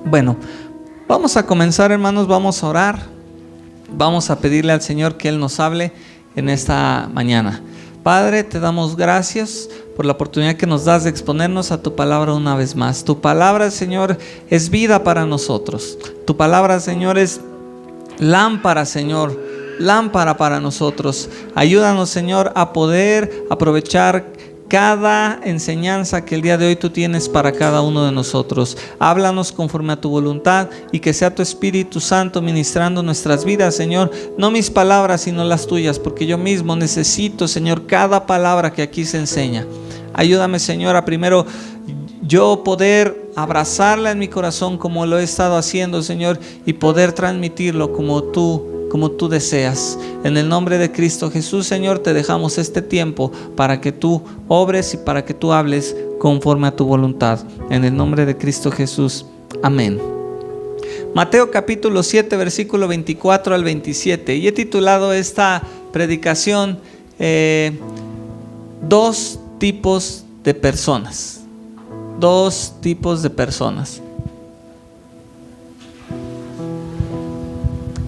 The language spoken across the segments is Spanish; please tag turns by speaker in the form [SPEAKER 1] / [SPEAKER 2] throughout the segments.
[SPEAKER 1] Bueno, vamos a comenzar, hermanos, vamos a orar. Vamos a pedirle al Señor que Él nos hable en esta mañana. Padre, te damos gracias por la oportunidad que nos das de exponernos a tu palabra una vez más. Tu palabra, Señor, es vida para nosotros. Tu palabra, Señor, es lámpara, Señor, lámpara para nosotros. Ayúdanos, Señor, a poder aprovechar cada enseñanza que el día de hoy tú tienes para cada uno de nosotros. Háblanos conforme a tu voluntad y que sea tu Espíritu Santo ministrando nuestras vidas, Señor. No mis palabras, sino las tuyas, porque yo mismo necesito, Señor, cada palabra que aquí se enseña. Ayúdame, Señor, a primero yo poder abrazarla en mi corazón como lo he estado haciendo, Señor, y poder transmitirlo como tú deseas. En el nombre de Cristo Jesús, Señor, te dejamos este tiempo para que tú obres y para que tú hables conforme a tu voluntad. En el nombre de Cristo Jesús. Amén. Mateo capítulo 7, versículo 24 al 27. Y he titulado esta predicación Dos tipos de personas. Dos tipos de personas.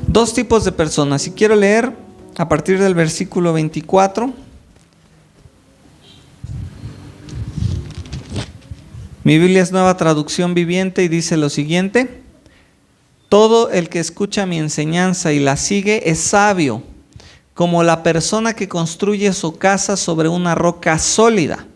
[SPEAKER 1] Dos tipos de personas. Y quiero leer a partir del versículo 24. Mi Biblia es Nueva Traducción Viviente y dice lo siguiente: todo el que escucha mi enseñanza y la sigue es sabio, como la persona que construye su casa sobre una roca sólida.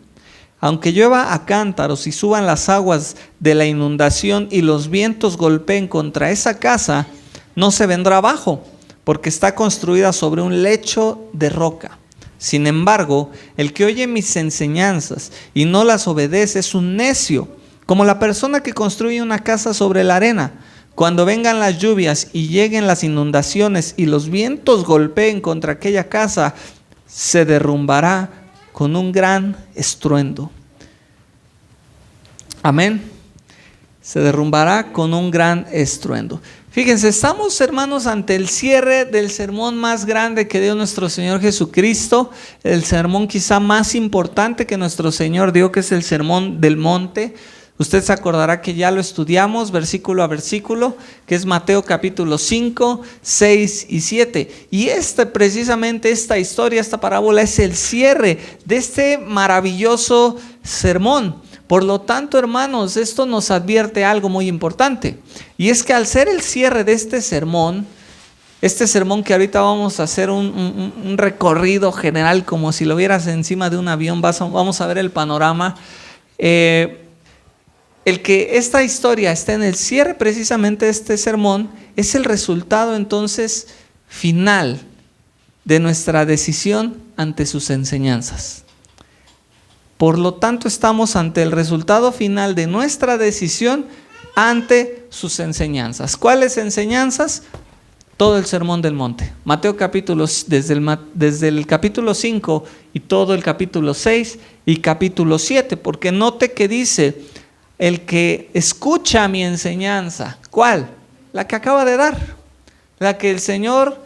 [SPEAKER 1] Aunque llueva a cántaros y suban las aguas de la inundación y los vientos golpeen contra esa casa, no se vendrá abajo, porque está construida sobre un lecho de roca. Sin embargo, el que oye mis enseñanzas y no las obedece es un necio, como la persona que construye una casa sobre la arena. Cuando vengan las lluvias y lleguen las inundaciones y los vientos golpeen contra aquella casa, se derrumbará con un gran estruendo. Amén. Se derrumbará con un gran estruendo. Fíjense, estamos, hermanos, ante el cierre del sermón más grande que dio nuestro Señor Jesucristo, el sermón quizá más importante que nuestro Señor dio, que es el Sermón del Monte. Usted se acordará que ya lo estudiamos versículo a versículo, que es Mateo capítulo 5, 6 y 7. Y precisamente esta historia, esta parábola es el cierre de este maravilloso sermón. Por lo tanto, hermanos, esto nos advierte algo muy importante. Y es que al ser el cierre de este sermón que ahorita vamos a hacer un recorrido general como si lo vieras encima de un avión, vamos a ver el panorama. El que esta historia esté en el cierre precisamente de este sermón es el resultado entonces final de nuestra decisión ante sus enseñanzas. Por lo tanto, estamos ante el resultado final de nuestra decisión ante sus enseñanzas. ¿Cuáles enseñanzas? Todo el Sermón del Monte. Mateo capítulo, desde el capítulo 5 y todo el capítulo 6 y capítulo 7. Porque note que dice, el que escucha mi enseñanza. ¿Cuál? La que acaba de dar. La que el Señor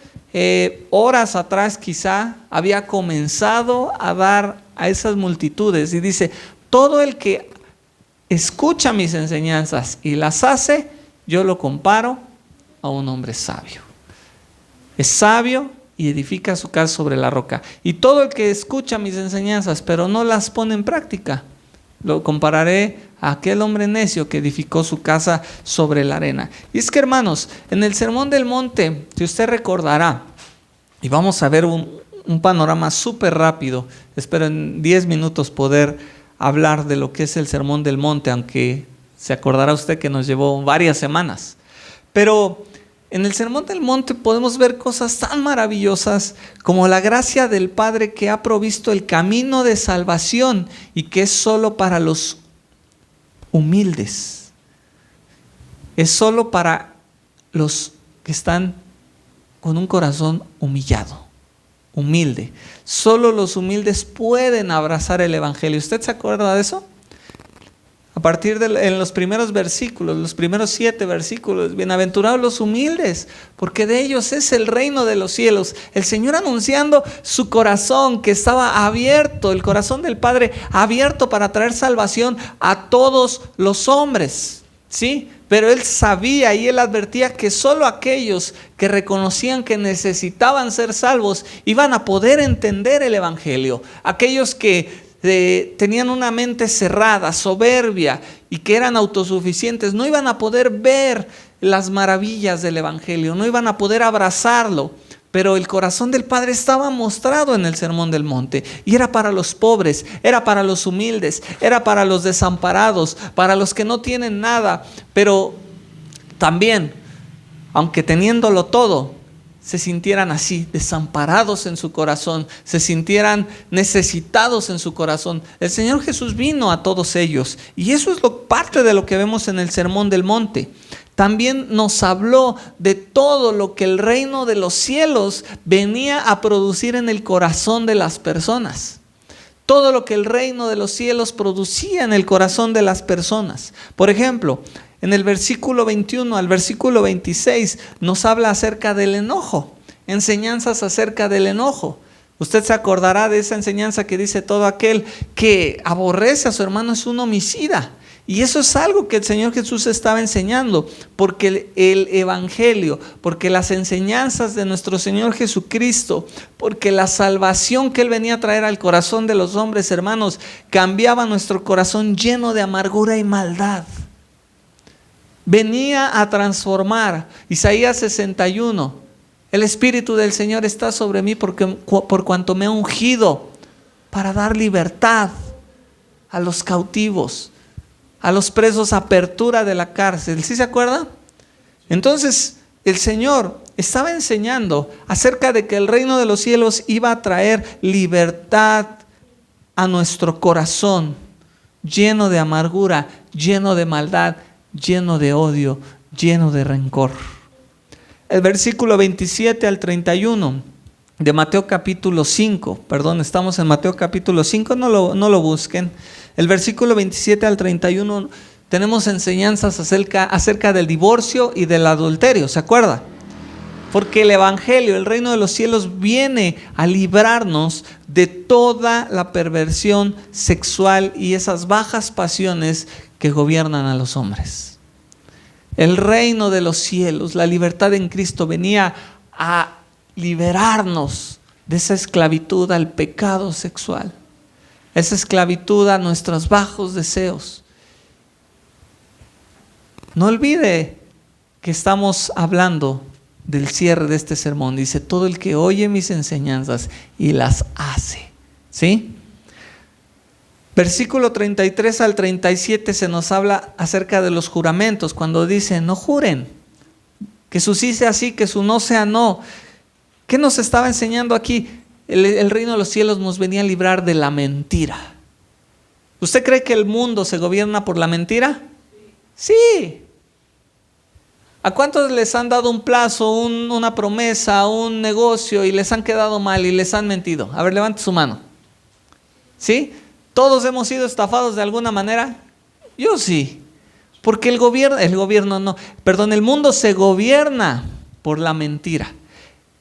[SPEAKER 1] horas atrás quizá había comenzado a dar a esas multitudes, y dice, todo el que escucha mis enseñanzas y las hace, yo lo comparo a un hombre sabio. Es sabio y edifica su casa sobre la roca. Y todo el que escucha mis enseñanzas pero no las pone en práctica, lo compararé a aquel hombre necio que edificó su casa sobre la arena. Y es que, hermanos, en el Sermón del Monte, si usted recordará, y vamos a ver un panorama súper rápido, espero en 10 minutos poder hablar de lo que es el Sermón del Monte, aunque se acordará usted que nos llevó varias semanas. Pero en el Sermón del Monte podemos ver cosas tan maravillosas como la gracia del Padre que ha provisto el camino de salvación y que es solo para los humildes. Es solo para los que están con un corazón humillado. Humilde. Solo los humildes pueden abrazar el Evangelio. ¿Usted se acuerda de eso? A partir en los primeros versículos, los primeros 7 versículos, bienaventurados los humildes, porque de ellos es el reino de los cielos. El Señor anunciando su corazón que estaba abierto, el corazón del Padre abierto para traer salvación a todos los hombres, ¿sí? Pero él sabía y él advertía que solo aquellos que reconocían que necesitaban ser salvos iban a poder entender el evangelio. Aquellos que tenían una mente cerrada, soberbia y que eran autosuficientes, no iban a poder ver las maravillas del evangelio, no iban a poder abrazarlo. Pero el corazón del Padre estaba mostrado en el Sermón del Monte, y era para los pobres, era para los humildes, era para los desamparados, para los que no tienen nada. Pero también, aunque teniéndolo todo, se sintieran así, desamparados en su corazón, se sintieran necesitados en su corazón. El Señor Jesús vino a todos ellos, y eso es parte de lo que vemos en el Sermón del Monte. También nos habló de todo lo que el reino de los cielos venía a producir en el corazón de las personas. Todo lo que el reino de los cielos producía en el corazón de las personas. Por ejemplo, en el versículo 21 al versículo 26 nos habla acerca del enojo, enseñanzas acerca del enojo. Usted se acordará de esa enseñanza que dice: todo aquel que aborrece a su hermano es un homicida. Y eso es algo que el Señor Jesús estaba enseñando, porque el evangelio, porque las enseñanzas de nuestro Señor Jesucristo, porque la salvación que Él venía a traer al corazón de los hombres, hermanos, cambiaba nuestro corazón lleno de amargura y maldad. Venía a transformar. Isaías 61: el Espíritu del Señor está sobre mí por cuanto me ha ungido para dar libertad a los cautivos, a los presos, apertura de la cárcel. ¿Sí se acuerda? Entonces el Señor estaba enseñando acerca de que el reino de los cielos iba a traer libertad a nuestro corazón, lleno de amargura, lleno de maldad, lleno de odio, lleno de rencor. El versículo 27 al 31 de Mateo capítulo 5, estamos en Mateo capítulo 5, no lo busquen. El versículo 27 al 31 tenemos enseñanzas acerca del divorcio y del adulterio, ¿se acuerda? Porque el evangelio, el reino de los cielos, viene a librarnos de toda la perversión sexual y esas bajas pasiones que gobiernan a los hombres. El reino de los cielos, la libertad en Cristo, venía a liberarnos de esa esclavitud al pecado sexual, esa esclavitud a nuestros bajos deseos. No olvide que estamos hablando del cierre de este sermón. Dice: todo el que oye mis enseñanzas y las hace. ¿Sí? Versículo 33 al 37 se nos habla acerca de los juramentos, cuando dice: no juren, que su sí sea sí, que su no sea no. ¿Qué nos estaba enseñando aquí? El reino de los cielos nos venía a librar de la mentira. ¿Usted cree que el mundo se gobierna por la mentira? Sí. ¿A cuántos les han dado un plazo, una promesa, un negocio y les han quedado mal y les han mentido? A ver, levante su mano. ¿Sí? ¿Todos hemos sido estafados de alguna manera? Yo sí. Porque el mundo se gobierna por la mentira.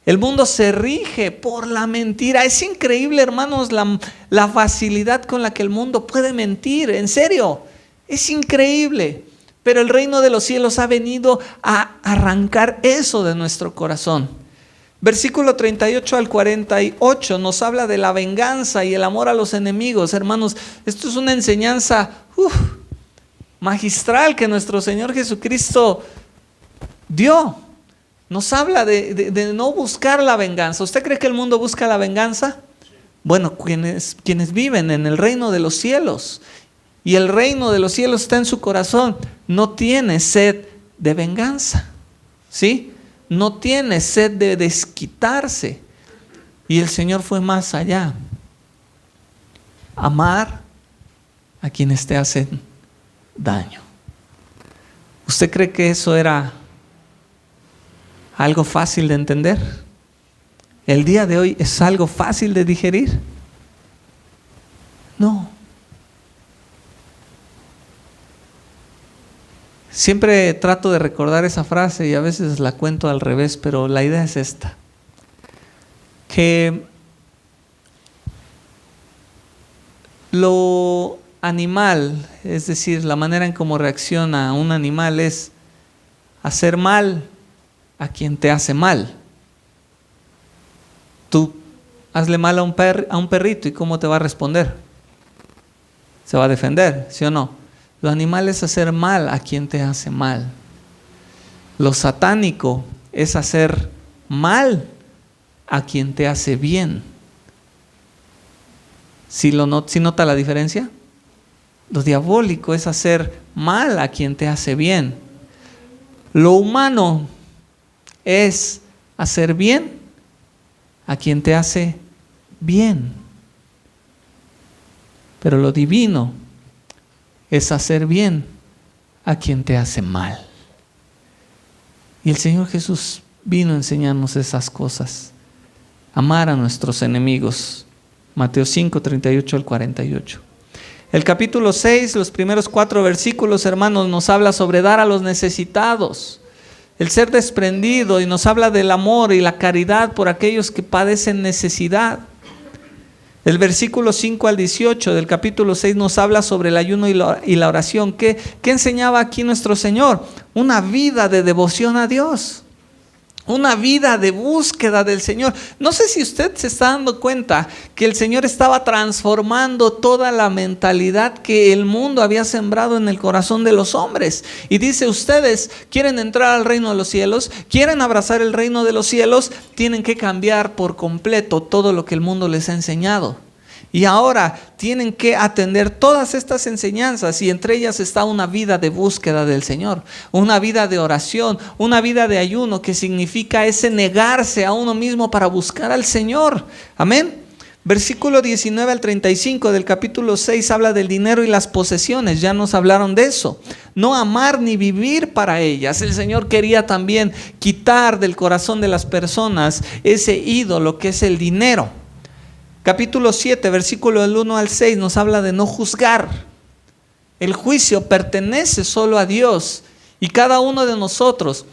[SPEAKER 1] El mundo se rige por la mentira. Es increíble, hermanos, la facilidad con la que el mundo puede mentir. En serio, es increíble. Pero el reino de los cielos ha venido a arrancar eso de nuestro corazón. Versículo 38 al 48 nos habla de la venganza y el amor a los enemigos. Hermanos, esto es una enseñanza magistral que nuestro Señor Jesucristo dio. Nos habla de no buscar la venganza. ¿Usted cree que el mundo busca la venganza? Bueno, quienes viven en el reino de los cielos, y el reino de los cielos está en su corazón, no tiene sed de venganza, ¿sí? No tiene sed de desquitarse. Y el Señor fue más allá. Amar a quienes te hacen daño. ¿Usted cree que eso era algo fácil de entender? ¿El día de hoy es algo fácil de digerir? No. Siempre trato de recordar esa frase y a veces la cuento al revés, pero la idea es esta: que lo animal, es decir, la manera en cómo reacciona un animal es hacer mal a quien te hace mal. Tú hazle mal a un perrito y ¿cómo te va a responder? Se va a defender, ¿sí o no? Lo animal es hacer mal a quien te hace mal. Lo satánico es hacer mal a quien te hace bien. ¿Sí nota la diferencia? Lo diabólico es hacer mal a quien te hace bien. Lo humano es hacer bien a quien te hace bien. Pero lo divino es hacer bien a quien te hace mal. Y el Señor Jesús vino a enseñarnos esas cosas. Amar a nuestros enemigos. Mateo 5, 38 al 48. El capítulo 6, los primeros 4 versículos, hermanos, nos habla sobre dar a los necesitados, el ser desprendido, y nos habla del amor y la caridad por aquellos que padecen necesidad. El versículo 5 al 18 del capítulo 6 nos habla sobre el ayuno y la oración. ¿Qué enseñaba aquí nuestro Señor? Una vida de devoción a Dios. Una vida de búsqueda del Señor. No sé si usted se está dando cuenta que el Señor estaba transformando toda la mentalidad que el mundo había sembrado en el corazón de los hombres. Y dice, ustedes quieren entrar al reino de los cielos, quieren abrazar el reino de los cielos, tienen que cambiar por completo todo lo que el mundo les ha enseñado. Y ahora tienen que atender todas estas enseñanzas, y entre ellas está una vida de búsqueda del Señor, una vida de oración, una vida de ayuno, que significa ese negarse a uno mismo para buscar al Señor. Amén. Versículo 19 al 35 del capítulo 6 habla del dinero y las posesiones. Ya nos hablaron de eso. No amar ni vivir para ellas. El Señor quería también quitar del corazón de las personas ese ídolo que es el dinero. Capítulo 7, versículo del 1 al 6 nos habla de no juzgar. El juicio pertenece solo a Dios, y cada uno de nosotros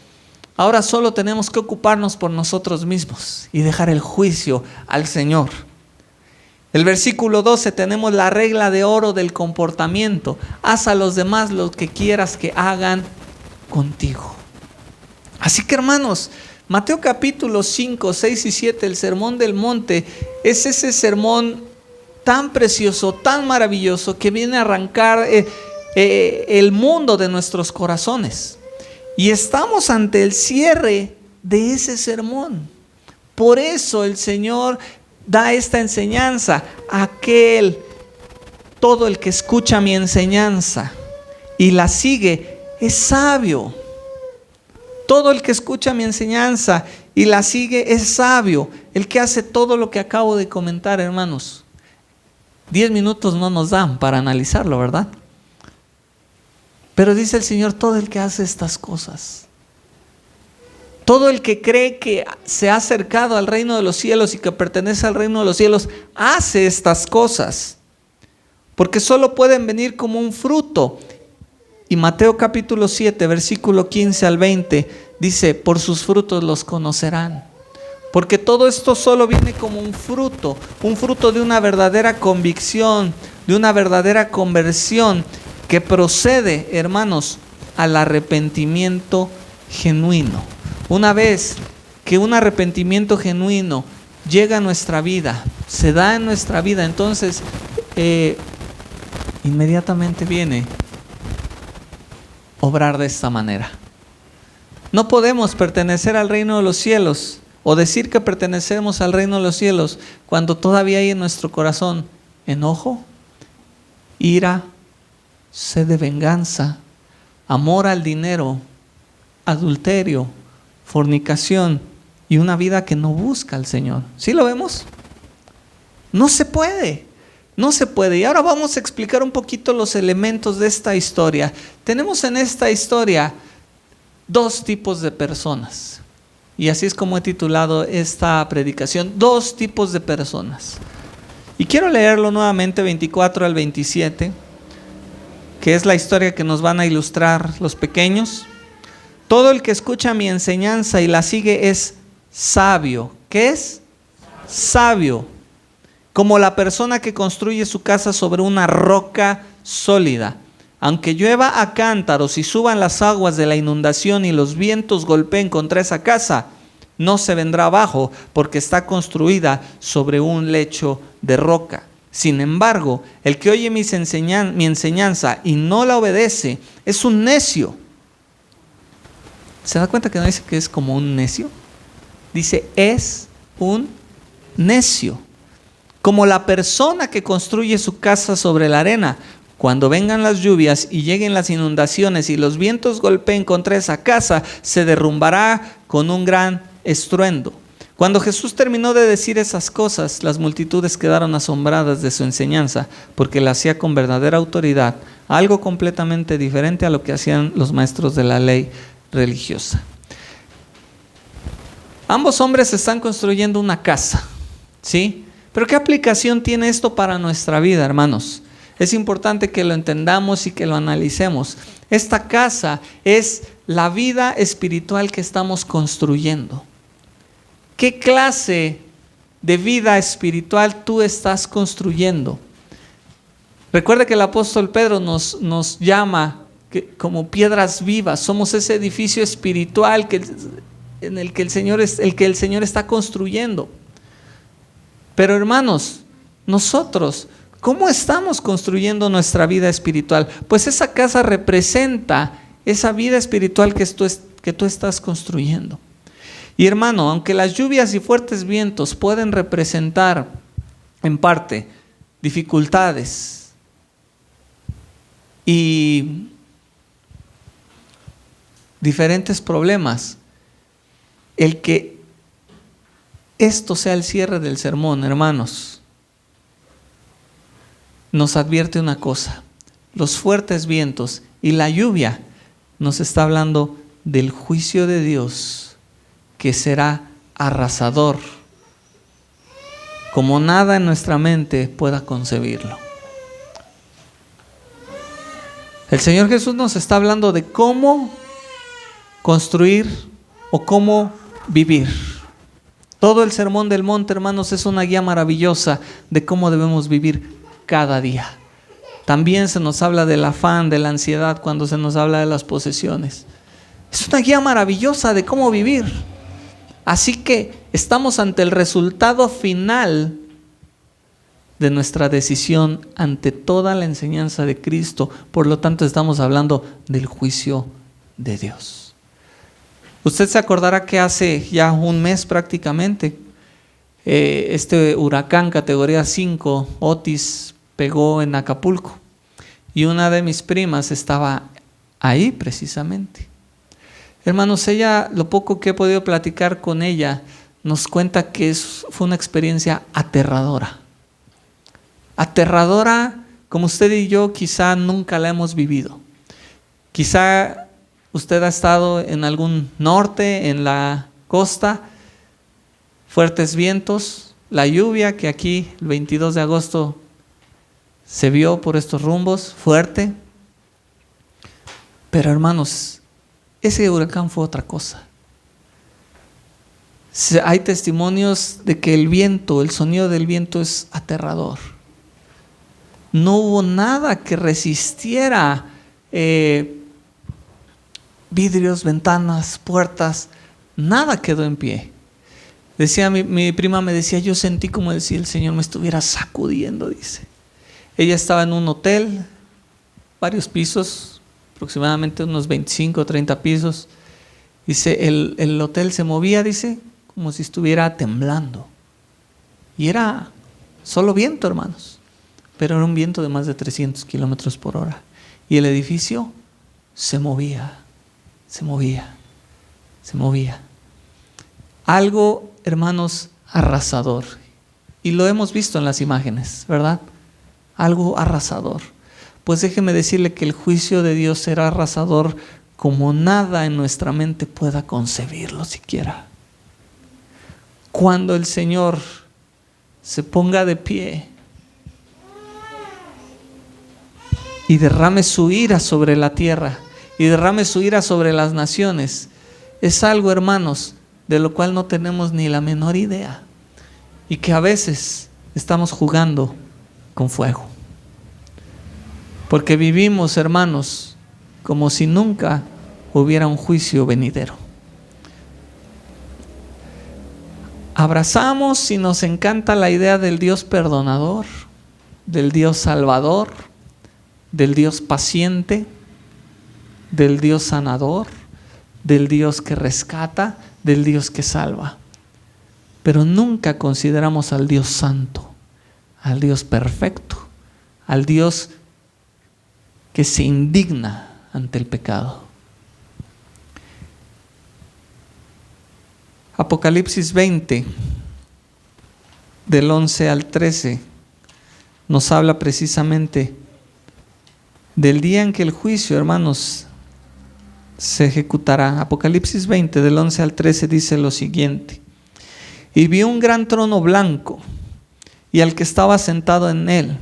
[SPEAKER 1] ahora solo tenemos que ocuparnos por nosotros mismos y dejar el juicio al Señor. El versículo 12 tenemos la regla de oro del comportamiento. Haz a los demás lo que quieras que hagan contigo. Así que, hermanos, Mateo capítulo 5, 6 y 7, el sermón del monte, es ese sermón tan precioso, tan maravilloso, que viene a arrancar el mundo de nuestros corazones. Y estamos ante el cierre de ese sermón. Por eso el Señor da esta enseñanza: todo el que escucha mi enseñanza y la sigue es sabio. Todo el que escucha mi enseñanza y la sigue es sabio. El que hace todo lo que acabo de comentar, hermanos. 10 minutos no nos dan para analizarlo, ¿verdad? Pero dice el Señor, todo el que hace estas cosas, todo el que cree que se ha acercado al reino de los cielos y que pertenece al reino de los cielos, hace estas cosas. Porque solo pueden venir como un fruto. Y Mateo capítulo 7, versículo 15 al 20, dice, por sus frutos los conocerán. Porque todo esto solo viene como un fruto de una verdadera convicción, de una verdadera conversión que procede, hermanos, al arrepentimiento genuino. Una vez que un arrepentimiento genuino llega a nuestra vida, se da en nuestra vida, entonces inmediatamente viene obrar de esta manera. No podemos pertenecer al reino de los cielos o decir que pertenecemos al reino de los cielos cuando todavía hay en nuestro corazón enojo, ira, sed de venganza, amor al dinero, adulterio, fornicación y una vida que no busca al Señor. ¿Sí lo vemos? No se puede. No se puede. Y ahora vamos a explicar un poquito los elementos de esta historia. Tenemos en esta historia 2 tipos de personas. Y así es como he titulado esta predicación: 2 tipos de personas. Y quiero leerlo nuevamente, 24 al 27, que es la historia que nos van a ilustrar los pequeños. Todo el que escucha mi enseñanza y la sigue es sabio. ¿Qué es? Sabio. Como la persona que construye su casa sobre una roca sólida. Aunque llueva a cántaros y suban las aguas de la inundación y los vientos golpeen contra esa casa, no se vendrá abajo porque está construida sobre un lecho de roca. Sin embargo, el que oye mi enseñanza y no la obedece es un necio. ¿Se da cuenta que no dice que es como un necio? Dice, es un necio. Como la persona que construye su casa sobre la arena. Cuando vengan las lluvias y lleguen las inundaciones y los vientos golpeen contra esa casa, se derrumbará con un gran estruendo. Cuando Jesús terminó de decir esas cosas, las multitudes quedaron asombradas de su enseñanza, porque la hacía con verdadera autoridad, algo completamente diferente a lo que hacían los maestros de la ley religiosa. Ambos hombres están construyendo una casa, ¿sí? Pero ¿qué aplicación tiene esto para nuestra vida, hermanos? Es importante que lo entendamos y que lo analicemos. Esta casa es la vida espiritual que estamos construyendo. ¿Qué clase de vida espiritual tú estás construyendo? Recuerda que el apóstol Pedro nos llama como piedras vivas. Somos ese edificio espiritual en el que el Señor está construyendo. Pero hermanos, nosotros, ¿cómo estamos construyendo nuestra vida espiritual? Pues esa casa representa esa vida espiritual que tú estás construyendo. Y hermano, aunque las lluvias y fuertes vientos pueden representar en parte dificultades y diferentes problemas, el que esto sea el cierre del sermón, hermanos, nos advierte una cosa: los fuertes vientos y la lluvia nos está hablando del juicio de Dios, que será arrasador, como nada en nuestra mente pueda concebirlo. El Señor Jesús nos está hablando de cómo construir o cómo vivir. Todo el Sermón del Monte, hermanos, es una guía maravillosa de cómo debemos vivir cada día. También se nos habla del afán, de la ansiedad, cuando se nos habla de las posesiones. Es una guía maravillosa de cómo vivir. Así que estamos ante el resultado final de nuestra decisión ante toda la enseñanza de Cristo. Por lo tanto, estamos hablando del juicio de Dios. Usted se acordará que hace ya un mes prácticamente, este huracán categoría 5, Otis, pegó en Acapulco. Y una de mis primas estaba ahí precisamente. Hermanos, ella, lo poco que he podido platicar con ella, nos cuenta que fue una experiencia aterradora. Aterradora como usted y yo quizá nunca la hemos vivido. Quizá usted ha estado en algún norte, en la costa, fuertes vientos, la lluvia que aquí el 22 de agosto se vio por estos rumbos, fuerte. Pero hermanos, ese huracán fue otra cosa. Hay testimonios de que el viento, el sonido del viento es aterrador. No hubo nada que resistiera vidrios, ventanas, puertas, nada quedó en pie. Decía mi prima, me decía, yo sentí como si el Señor me estuviera sacudiendo, dice. Ella estaba en un hotel, varios pisos, aproximadamente unos 25 o 30 pisos. Dice, el hotel se movía, dice, como si estuviera temblando. Y era solo viento, hermanos. Pero era un viento de más de 300 kilómetros por hora. Y el edificio se movía, se movía, se movía. Algo, hermanos, arrasador. Y lo hemos visto en las imágenes, ¿verdad? Algo arrasador. Pues déjeme decirle que el juicio de Dios será arrasador como nada en nuestra mente pueda concebirlo siquiera. Cuando el Señor se ponga de pie y derrame su ira sobre la tierra y derrame su ira sobre las naciones, es algo, hermanos, de lo cual no tenemos ni la menor idea, y que a veces estamos jugando con fuego. Porque vivimos, hermanos, como si nunca hubiera un juicio venidero. Abrazamos y nos encanta la idea del Dios perdonador, del Dios salvador, del Dios paciente, del Dios sanador, del Dios que rescata, del Dios que salva. Pero nunca consideramos al Dios santo, al Dios perfecto, al Dios que se indigna ante el pecado. Apocalipsis 20, del 11 al 13, nos habla precisamente del día en que el juicio, hermanos, se ejecutará. Apocalipsis 20, del 11 al 13, dice lo siguiente: y vi un gran trono blanco, y al que estaba sentado en él.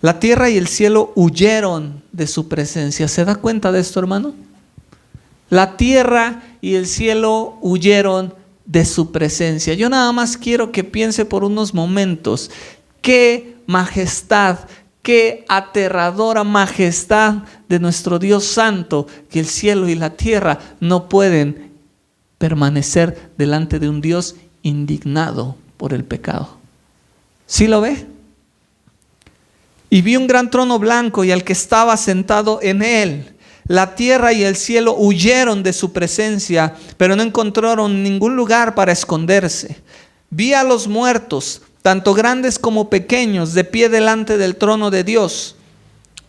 [SPEAKER 1] La tierra y el cielo huyeron de su presencia. ¿Se da cuenta de esto, hermano? La tierra y el cielo huyeron de su presencia. Yo nada más quiero que piense por unos momentos qué majestad, qué aterradora majestad de nuestro Dios santo, que el cielo y la tierra no pueden permanecer delante de un Dios indignado por el pecado. ¿Sí lo ve? Y vi un gran trono blanco y al que estaba sentado en él. La tierra y el cielo huyeron de su presencia, pero no encontraron ningún lugar para esconderse. Vi a los muertos, tanto grandes como pequeños, de pie delante del trono de Dios.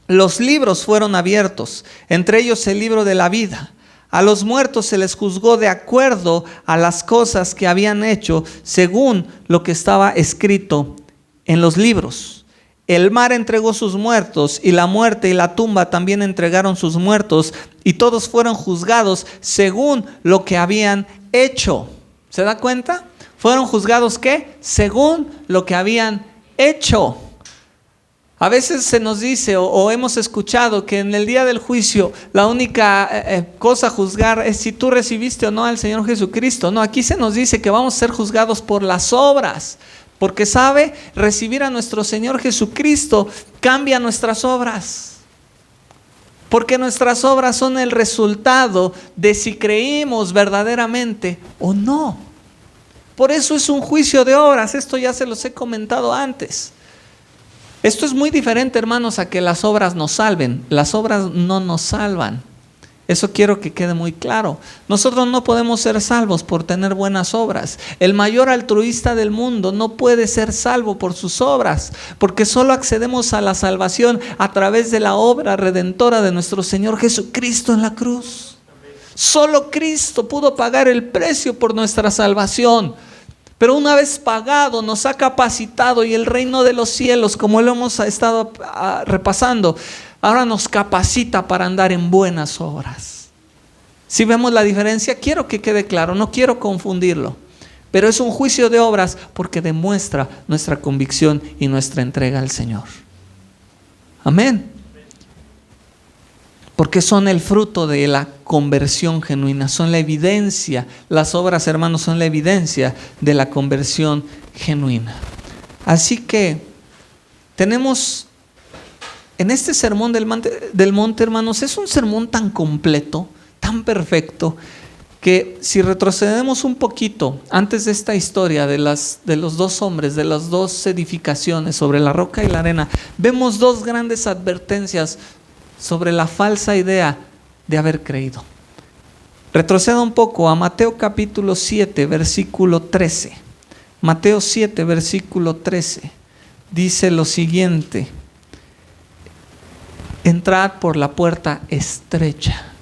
[SPEAKER 1] Los libros fueron abiertos, entre ellos el libro de la vida. A los muertos se les juzgó de acuerdo a las cosas que habían hecho, según lo que estaba escrito en los libros. El mar entregó sus muertos, y la muerte y la tumba también entregaron sus muertos, y todos fueron juzgados según lo que habían hecho. ¿Se da cuenta? Fueron juzgados ¿qué? Según lo que habían hecho. A veces se nos dice o hemos escuchado que en el día del juicio la única cosa a juzgar es si tú recibiste o no al Señor Jesucristo. No, aquí se nos dice que vamos a ser juzgados por las obras. Porque sabe, recibir a nuestro Señor Jesucristo cambia nuestras obras. Porque nuestras obras son el resultado de si creímos verdaderamente o no. Por eso es un juicio de obras. Esto ya se los he comentado antes. Esto es muy diferente, hermanos, a que las obras nos salven. Las obras no nos salvan. Eso quiero que quede muy claro. Nosotros no podemos ser salvos por tener buenas obras. El mayor altruista del mundo no puede ser salvo por sus obras, porque solo accedemos a la salvación a través de la obra redentora de nuestro Señor Jesucristo en la cruz. Solo Cristo pudo pagar el precio por nuestra salvación. Pero una vez pagado, nos ha capacitado, y el reino de los cielos, como lo hemos estado repasando, ahora nos capacita para andar en buenas obras. Si vemos la diferencia, quiero que quede claro, no quiero confundirlo, pero es un juicio de obras porque demuestra nuestra convicción y nuestra entrega al Señor. Amén. Porque son el fruto de la conversión genuina, son la evidencia. Las obras, hermanos, son la evidencia de la conversión genuina. Así que tenemos en este sermón del monte, hermanos, es un sermón tan completo, tan perfecto, que si retrocedemos un poquito antes de esta historia de los dos hombres, de las dos edificaciones sobre la roca y la arena, vemos dos grandes advertencias sobre la falsa idea de haber creído. Retroceda un poco a Mateo capítulo 7, versículo 13. Mateo 7, versículo 13. Dice lo siguiente: entrad por la puerta estrecha,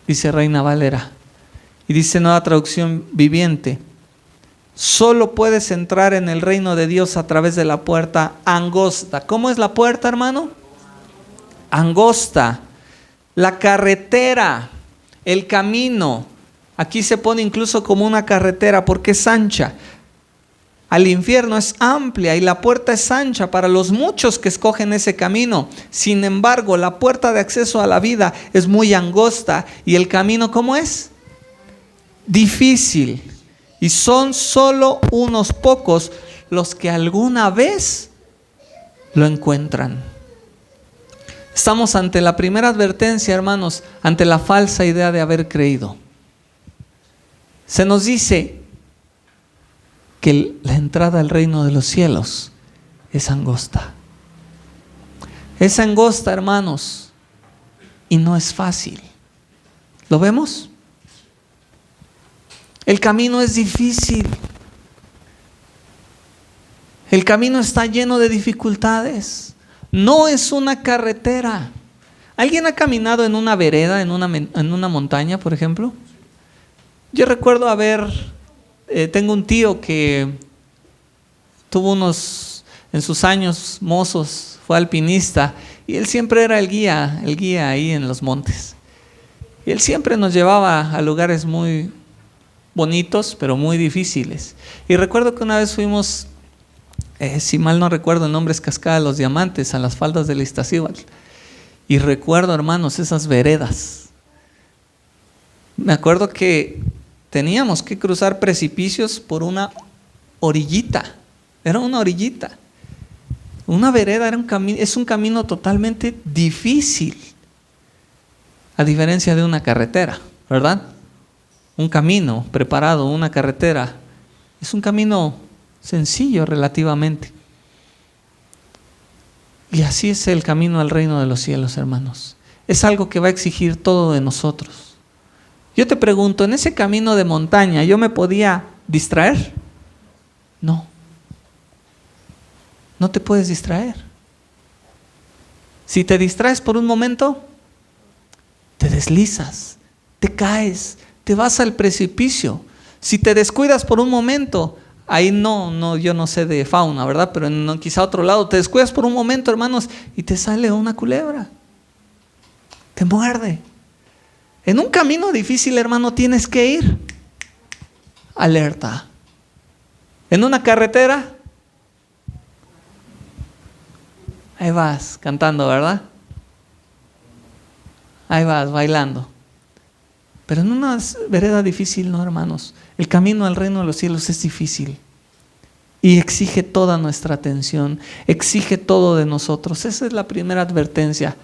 [SPEAKER 1] dice Reina Valera. Y dice Nueva Traducción Viviente: solo puedes entrar en el reino de Dios a través de la puerta angosta. ¿Cómo es la puerta, hermano? Angosta. La carretera, el camino. Aquí se pone incluso como una carretera porque es ancha. Al infierno es amplia y la puerta es ancha para los muchos que escogen ese camino. Sin embargo, la puerta de acceso a la vida es muy angosta y el camino, ¿cómo es? Difícil. Y son solo unos pocos los que alguna vez lo encuentran. Estamos ante la primera advertencia, hermanos, ante la falsa idea de haber creído. Se nos dice que la entrada al reino de los cielos es angosta. Es angosta, hermanos, y no es fácil. ¿Lo vemos? El camino es difícil. El camino está lleno de dificultades. No es una carretera. ¿Alguien ha caminado en una vereda, en una montaña, por ejemplo? Yo recuerdo tengo un tío que tuvo en sus años mozos, fue alpinista, y él siempre era el guía ahí en los montes. Y él siempre nos llevaba a lugares muy bonitos, pero muy difíciles. Y recuerdo que una vez fuimos, si mal no recuerdo, el nombre es Cascada de los Diamantes, a las faldas del Iztaccíhuatl. Y recuerdo, hermanos, esas veredas. Me acuerdo que teníamos que cruzar precipicios por una orillita. Era una orillita. Una vereda es un camino totalmente difícil, a diferencia de una carretera, ¿verdad? Un camino preparado, una carretera, es un camino sencillo relativamente. Y así es el camino al reino de los cielos, hermanos. Es algo que va a exigir todo de nosotros. Yo te pregunto, ¿en ese camino de montaña yo me podía distraer? No. No te puedes distraer. Si te distraes por un momento, te deslizas, te caes, te vas al precipicio. Si te descuidas por un momento, ahí yo no sé de fauna, ¿verdad? Pero quizá otro lado, te descuidas por un momento, hermanos, y te sale una culebra. Te muerde. En un camino difícil, hermano, tienes que ir alerta. En una carretera, ahí vas cantando, ¿verdad? Ahí vas bailando. Pero en una vereda difícil, no, hermanos. El camino al reino de los cielos es difícil. Y exige toda nuestra atención, exige todo de nosotros. Esa es la primera advertencia.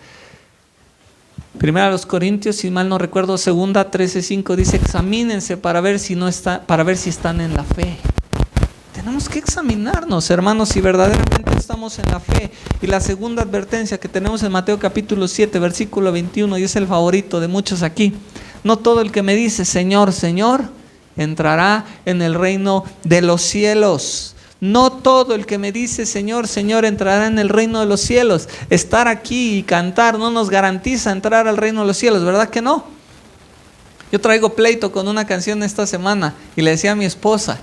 [SPEAKER 1] Primera a los Corintios, si mal no recuerdo, 2:13-5 dice: examínense para ver si están en la fe. Tenemos que examinarnos, hermanos, si verdaderamente estamos en la fe. Y la segunda advertencia que tenemos en Mateo capítulo 7, versículo 21, y es el favorito de muchos aquí: no todo el que me dice Señor, Señor, entrará en el reino de los cielos. No todo el que me dice Señor, Señor, entrará en el reino de los cielos. Estar aquí y cantar no nos garantiza entrar al reino de los cielos, ¿verdad que no? Yo traigo pleito con una canción esta semana y le decía a mi esposa,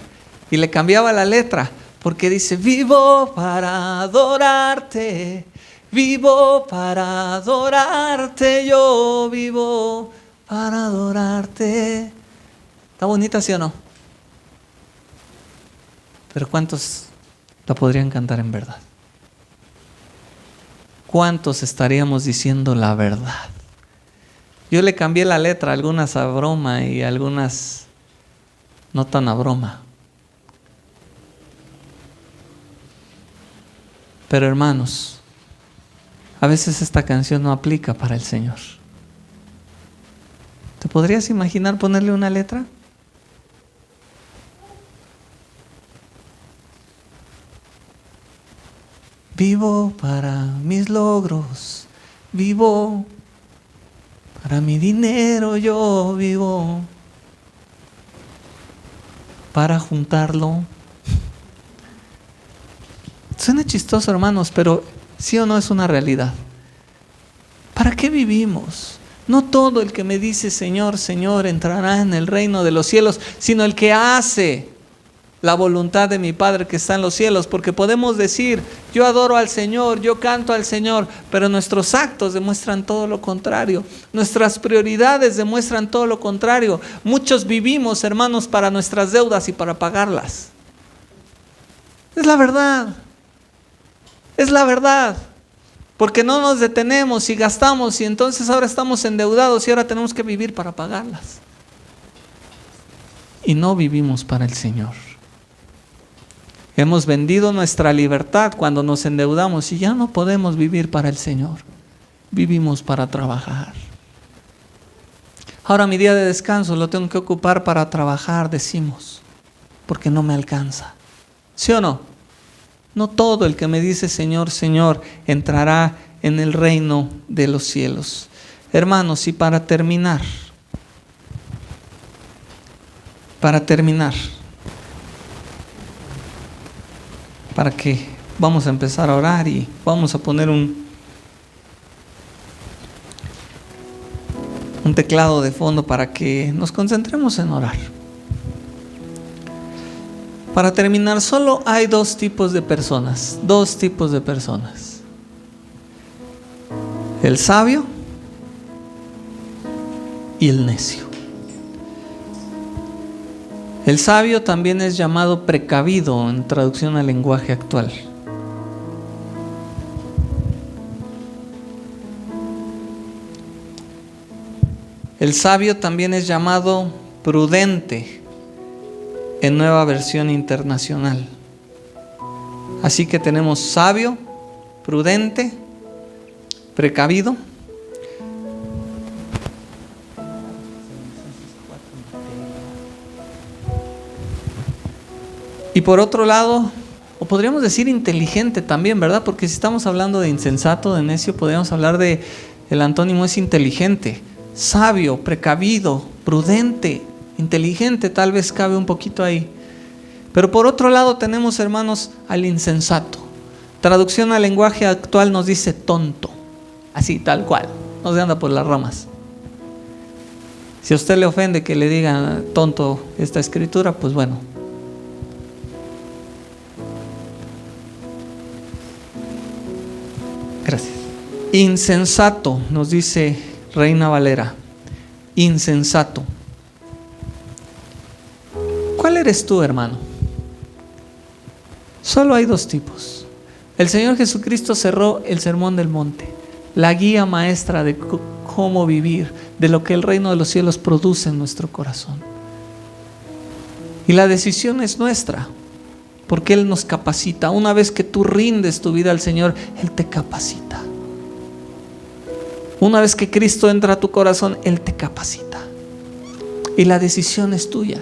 [SPEAKER 1] y le cambiaba la letra, porque dice: vivo para adorarte, vivo para adorarte, yo vivo para adorarte. ¿Está bonita, sí o no? Pero ¿cuántos la podrían cantar en verdad? ¿Cuántos estaríamos diciendo la verdad? Yo le cambié la letra, algunas a broma y algunas no tan a broma. Pero hermanos, a veces esta canción no aplica para el Señor. ¿Te podrías imaginar ponerle una letra? Vivo para mis logros, vivo para mi dinero, yo vivo para juntarlo. Suena chistoso, hermanos, pero sí o no es una realidad. ¿Para qué vivimos? No todo el que me dice Señor, Señor entrará en el reino de los cielos, sino el que hace la voluntad de mi Padre que está en los cielos. Porque podemos decir: yo adoro al Señor, yo canto al Señor, pero nuestros actos demuestran todo lo contrario. Nuestras prioridades demuestran todo lo contrario. Muchos vivimos, hermanos, para nuestras deudas y para pagarlas. Es la verdad. Es la verdad. Porque no nos detenemos y gastamos, y entonces ahora estamos endeudados y ahora tenemos que vivir para pagarlas. Y no vivimos para el Señor. Hemos vendido nuestra libertad cuando nos endeudamos y ya no podemos vivir para el Señor. vivimos para trabajar. Ahora mi día de descanso lo tengo que ocupar para trabajar, decimos, porque no me alcanza. ¿Sí o no? No todo el que me dice Señor, Señor, entrará en el reino de los cielos. Hermanos, y para terminar, para que vamos a empezar a orar y vamos a poner un teclado de fondo para que nos concentremos en orar. Para terminar, solo hay dos tipos de personas. El sabio y el necio. El sabio también es llamado precavido en traducción al lenguaje actual. El sabio también es llamado prudente en Nueva Versión Internacional. Así que tenemos sabio, prudente, precavido. Y por otro lado, o podríamos decir inteligente también, ¿verdad? Porque si estamos hablando de insensato, de necio, podríamos hablar de, el antónimo es inteligente. Sabio, precavido, prudente, inteligente, tal vez cabe un poquito ahí. Pero por otro lado tenemos, hermanos, al insensato. Traducción al lenguaje actual nos dice tonto, así tal cual, no se anda por las ramas. Si a usted le ofende que le digan tonto esta escritura, pues bueno. Gracias. Insensato, nos dice Reina Valera, insensato. ¿Cuál eres tú, hermano? Solo hay dos tipos. El Señor Jesucristo cerró el Sermón del Monte, la guía maestra de cómo vivir, de lo que el reino de los cielos produce en nuestro corazón. Y la decisión es nuestra, porque Él nos capacita. Una vez que tú rindes tu vida al Señor, Él te capacita. Una vez que Cristo entra a tu corazón, Él te capacita. Y la decisión es tuya.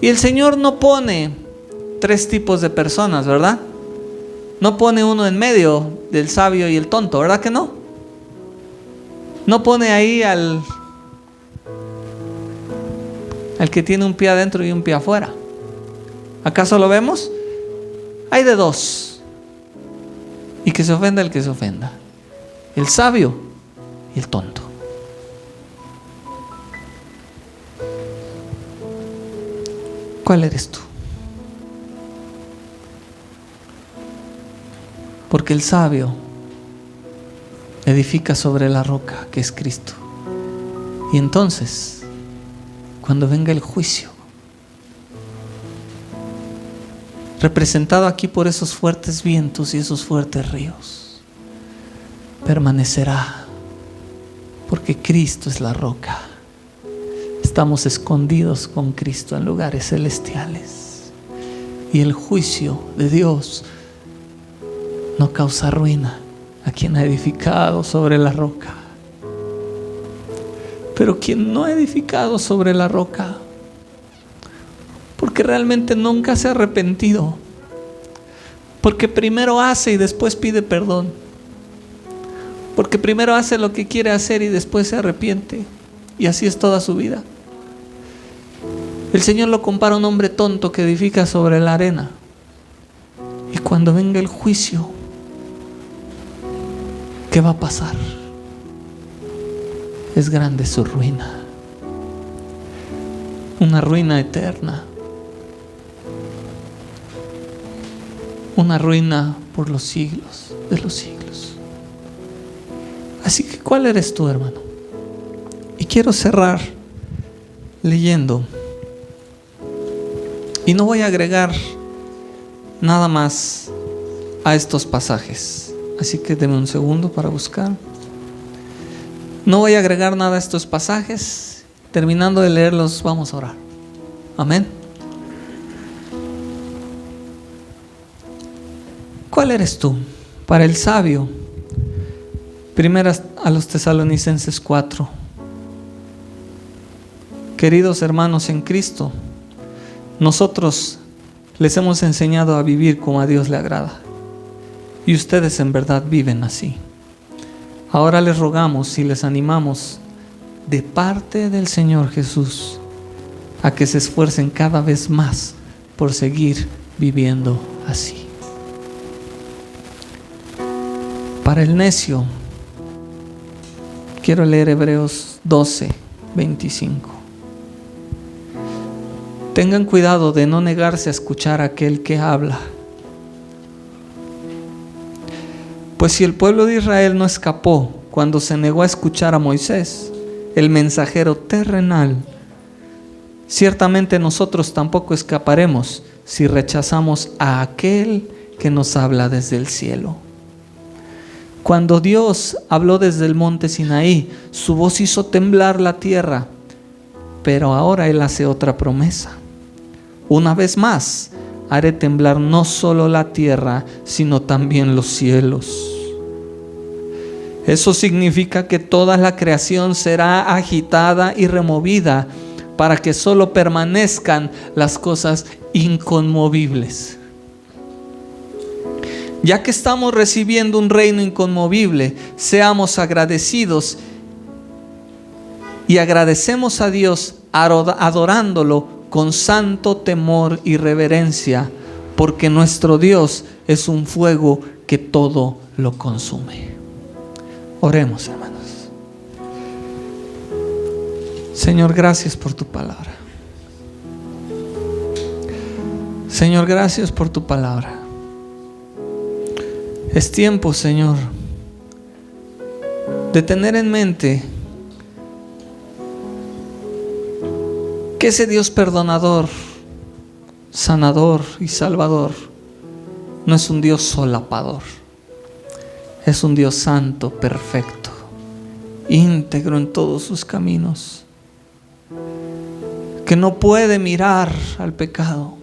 [SPEAKER 1] Y el Señor no pone tres tipos de personas, ¿verdad? No pone uno en medio del sabio y el tonto, ¿verdad que no? No pone ahí al que tiene un pie adentro y un pie afuera. ¿Acaso lo vemos? Hay de dos. Y que se ofenda el que se ofenda. El sabio y el tonto. ¿Cuál eres tú? Porque el sabio edifica sobre la roca que es Cristo. Y entonces, cuando venga el juicio, representado aquí por esos fuertes vientos y esos fuertes ríos, permanecerá. Porque Cristo es la roca. Estamos escondidos con Cristo en lugares celestiales. Y el juicio de Dios no causa ruina a quien ha edificado sobre la roca. Pero quien no ha edificado sobre la roca, porque realmente nunca se ha arrepentido, porque primero hace y después pide perdón, porque primero hace lo que quiere hacer y después se arrepiente, y así es toda su vida. El Señor lo compara a un hombre tonto que edifica sobre la arena, y cuando venga el juicio, ¿qué va a pasar? Es grande su ruina, una ruina eterna, una ruina por los siglos de los siglos. Así que, ¿cuál eres tú, hermano? Y quiero cerrar leyendo, y no voy a agregar nada más a estos pasajes, así que denme un segundo para buscar. No voy a agregar nada a estos pasajes. Terminando de leerlos, vamos a orar. Amén. ¿Cuál eres tú? Para el sabio, Primera a los Tesalonicenses 4. Queridos hermanos en Cristo, nosotros les hemos enseñado a vivir como a Dios le agrada, y ustedes en verdad viven así. Ahora les rogamos y les animamos de parte del Señor Jesús a que se esfuercen cada vez más por seguir viviendo así. Para el necio, quiero leer Hebreos 12:25. Tengan cuidado de no negarse a escuchar a aquel que habla. Pues si el pueblo de Israel no escapó cuando se negó a escuchar a Moisés, el mensajero terrenal, ciertamente nosotros tampoco escaparemos si rechazamos a aquel que nos habla desde el cielo. Cuando Dios habló desde el monte Sinaí, su voz hizo temblar la tierra, pero ahora Él hace otra promesa. Una vez más, haré temblar no solo la tierra, sino también los cielos. Eso significa que toda la creación será agitada y removida para que solo permanezcan las cosas inconmovibles. Ya que estamos recibiendo un reino inconmovible, seamos agradecidos y agradecemos a Dios adorándolo con santo temor y reverencia, porque nuestro Dios es un fuego que todo lo consume. Oremos, hermanos. Señor, gracias por tu palabra. Señor, gracias por tu palabra. Es tiempo, Señor, de tener en mente que ese Dios perdonador, sanador y salvador no es un Dios solapador. Es un Dios santo, perfecto, íntegro en todos sus caminos, que no puede mirar al pecado,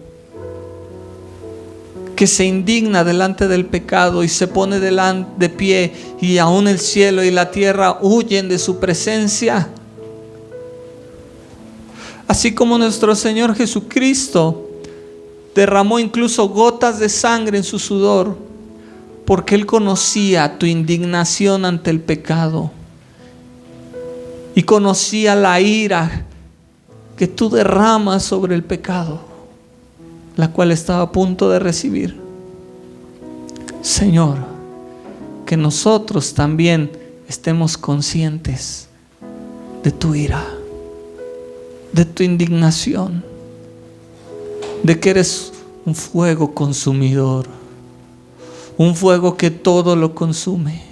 [SPEAKER 1] que se indigna delante del pecado y se pone de pie, y aún el cielo y la tierra huyen de su presencia. Así como nuestro Señor Jesucristo derramó incluso gotas de sangre en su sudor, porque Él conocía tu indignación ante el pecado y conocía la ira que tú derramas sobre el pecado, la cual estaba a punto de recibir. Señor, que nosotros también estemos conscientes de tu ira, de tu indignación, de que eres un fuego consumidor, un fuego que todo lo consume,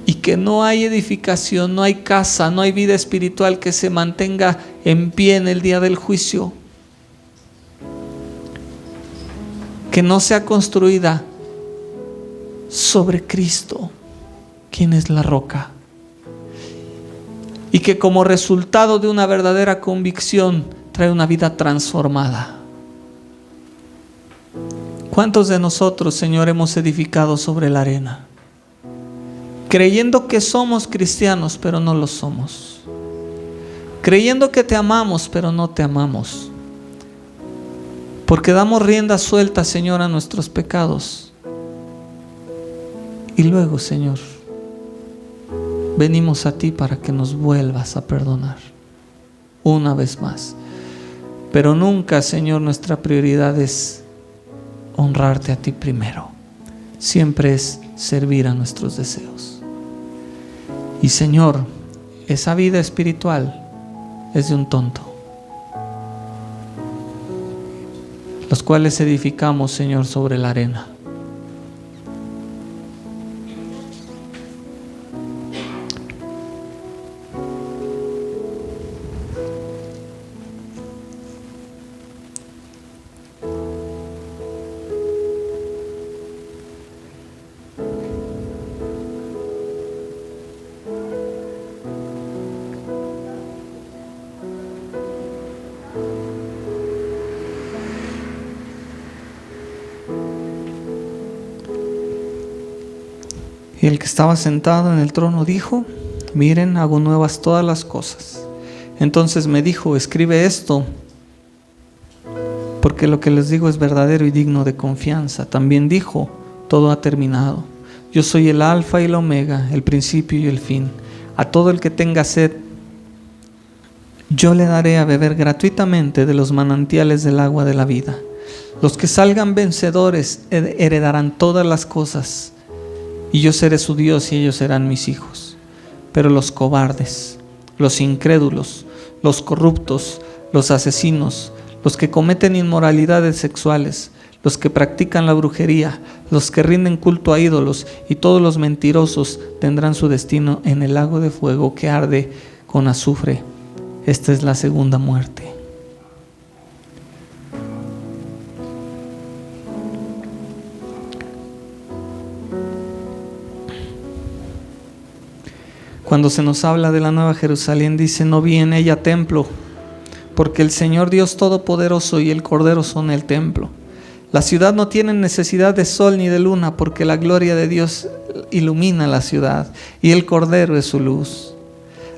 [SPEAKER 1] y que no hay edificación, no hay casa, no hay vida espiritual que se mantenga en pie en el día del juicio, que no sea construida sobre Cristo, quien es la roca, y que como resultado de una verdadera convicción trae una vida transformada. ¿Cuántos de nosotros, Señor, hemos edificado sobre la arena, creyendo que somos cristianos pero no lo somos, creyendo que te amamos pero no te amamos, porque damos rienda suelta, Señor, a nuestros pecados? Y luego, Señor, venimos a ti para que nos vuelvas a perdonar una vez más. Pero nunca, Señor, nuestra prioridad es honrarte a ti primero. Siempre es servir a nuestros deseos. Y, Señor, esa vida espiritual es de un tonto, los cuales edificamos, Señor, sobre la arena. Y el que estaba sentado en el trono dijo: miren, hago nuevas todas las cosas. Entonces me dijo: escribe esto, porque lo que les digo es verdadero y digno de confianza. También dijo: todo ha terminado. Yo soy el alfa y el omega, el principio y el fin. A todo el que tenga sed, yo le daré a beber gratuitamente de los manantiales del agua de la vida. Los que salgan vencedores heredarán todas las cosas, y yo seré su Dios y ellos serán mis hijos. Pero los cobardes, los incrédulos, los corruptos, los asesinos, los que cometen inmoralidades sexuales, los que practican la brujería, los que rinden culto a ídolos y todos los mentirosos tendrán su destino en el lago de fuego que arde con azufre. Esta es la segunda muerte. Cuando se nos habla de la Nueva Jerusalén, dice: no vi en ella templo, porque el Señor Dios Todopoderoso y el Cordero son el templo. La ciudad no tiene necesidad de sol ni de luna, porque la gloria de Dios ilumina la ciudad, y el Cordero es su luz.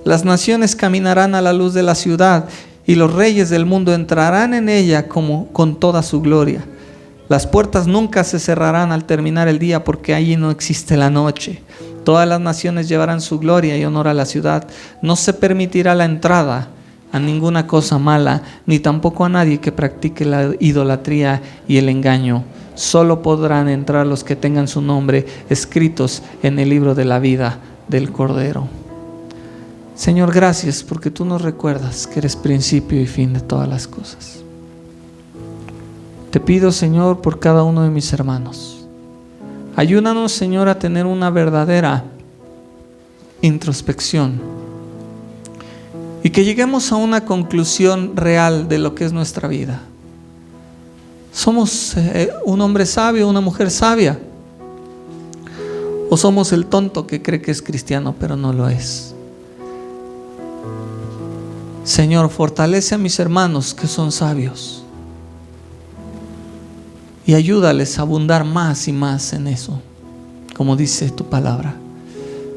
[SPEAKER 1] Las naciones caminarán a la luz de la ciudad, y los reyes del mundo entrarán en ella como con toda su gloria. Las puertas nunca se cerrarán al terminar el día, porque allí no existe la noche. Todas las naciones llevarán su gloria y honor a la ciudad. No se permitirá la entrada a ninguna cosa mala, ni tampoco a nadie que practique la idolatría y el engaño. Solo podrán entrar los que tengan su nombre escritos en el libro de la vida del Cordero. Señor, gracias porque tú nos recuerdas que eres principio y fin de todas las cosas. Te pido, Señor, por cada uno de mis hermanos. Ayúdanos, Señor, a tener una verdadera introspección y que lleguemos a una conclusión real de lo que es nuestra vida. ¿Somos un hombre sabio, una mujer sabia? ¿O somos el tonto que cree que es cristiano pero no lo es? Señor, fortalece a mis hermanos que son sabios y ayúdales a abundar más y más en eso, como dice tu palabra.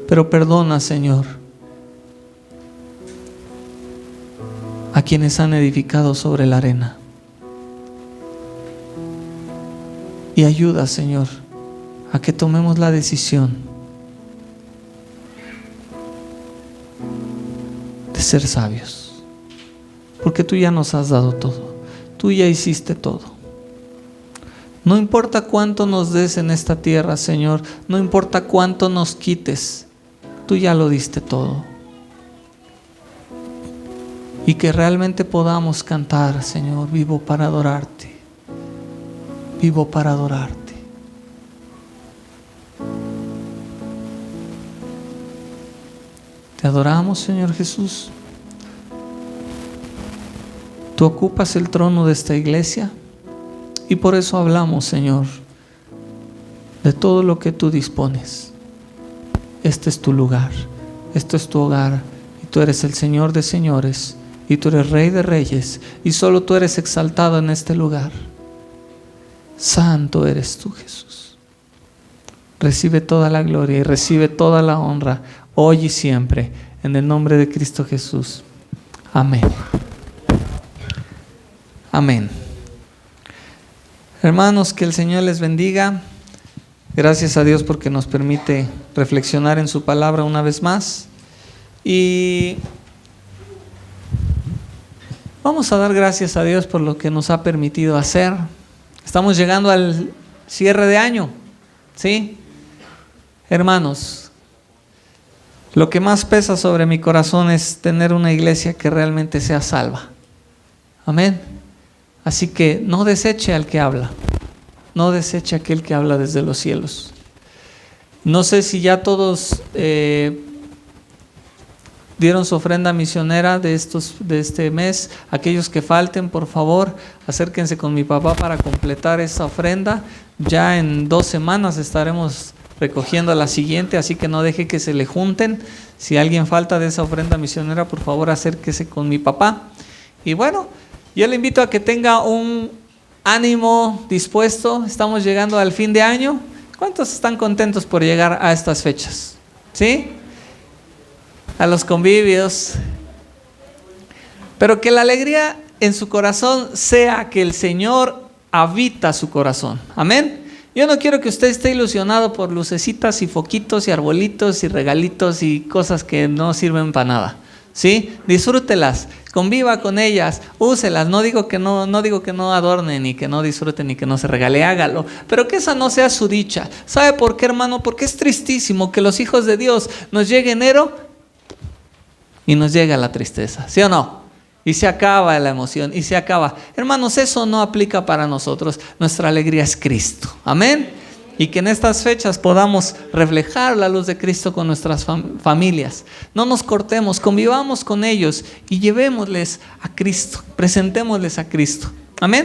[SPEAKER 1] Pero perdona, Señor, a quienes han edificado sobre la arena. Y ayuda, Señor, a que tomemos la decisión de ser sabios, porque tú ya nos has dado todo, tú ya hiciste todo. No importa cuánto nos des en esta tierra, Señor, no importa cuánto nos quites, tú ya lo diste todo. Y que realmente podamos cantar, Señor: vivo para adorarte, vivo para adorarte. Te adoramos, Señor Jesús. Tú ocupas el trono de esta iglesia. Y por eso hablamos, Señor, de todo lo que tú dispones. Este es tu lugar, esto es tu hogar, y tú eres el Señor de señores, y tú eres Rey de reyes, y solo tú eres exaltado en este lugar. Santo eres tú, Jesús. Recibe toda la gloria y recibe toda la honra, hoy y siempre, en el nombre de Cristo Jesús. Amén. Amén. Hermanos, que el Señor les bendiga. Gracias a Dios porque nos permite reflexionar en su palabra una vez más. Y vamos a dar gracias a Dios por lo que nos ha permitido hacer. Estamos llegando al cierre de año, ¿sí? Hermanos, lo que más pesa sobre mi corazón es tener una iglesia que realmente sea salva. Amén. Así que no deseche al que habla, no deseche a aquel que habla desde los cielos. No sé si ya todos dieron su ofrenda misionera de este mes. Aquellos que falten, por favor, acérquense con mi papá para completar esa ofrenda. Ya en 2 semanas estaremos recogiendo la siguiente, así que no deje que se le junten. Si alguien falta de esa ofrenda misionera, por favor acérquese con mi papá. Y bueno, yo le invito a que tenga un ánimo dispuesto. Estamos llegando al fin de año ¿Cuántos están contentos por llegar a estas fechas? ¿Sí? A los convivios. Pero que la alegría en su corazón sea que el Señor habita su corazón. Amén. Yo no quiero que usted esté ilusionado por lucecitas y foquitos y arbolitos y regalitos y cosas que no sirven para nada. ¿Sí? Disfrútelas, conviva con ellas, úselas. No digo que no adornen, ni que no disfruten, ni que no se regale, hágalo. Pero que esa no sea su dicha. ¿Sabe por qué, hermano? Porque es tristísimo que los hijos de Dios nos llegue enero y nos llega la tristeza. ¿Sí o no? Y se acaba la emoción, y se acaba. Hermanos, eso no aplica para nosotros. Nuestra alegría es Cristo. Amén. Y que en estas fechas podamos reflejar la luz de Cristo con nuestras familias. No nos cortemos, convivamos con ellos y llevémosles a Cristo, presentémosles a Cristo. Amén.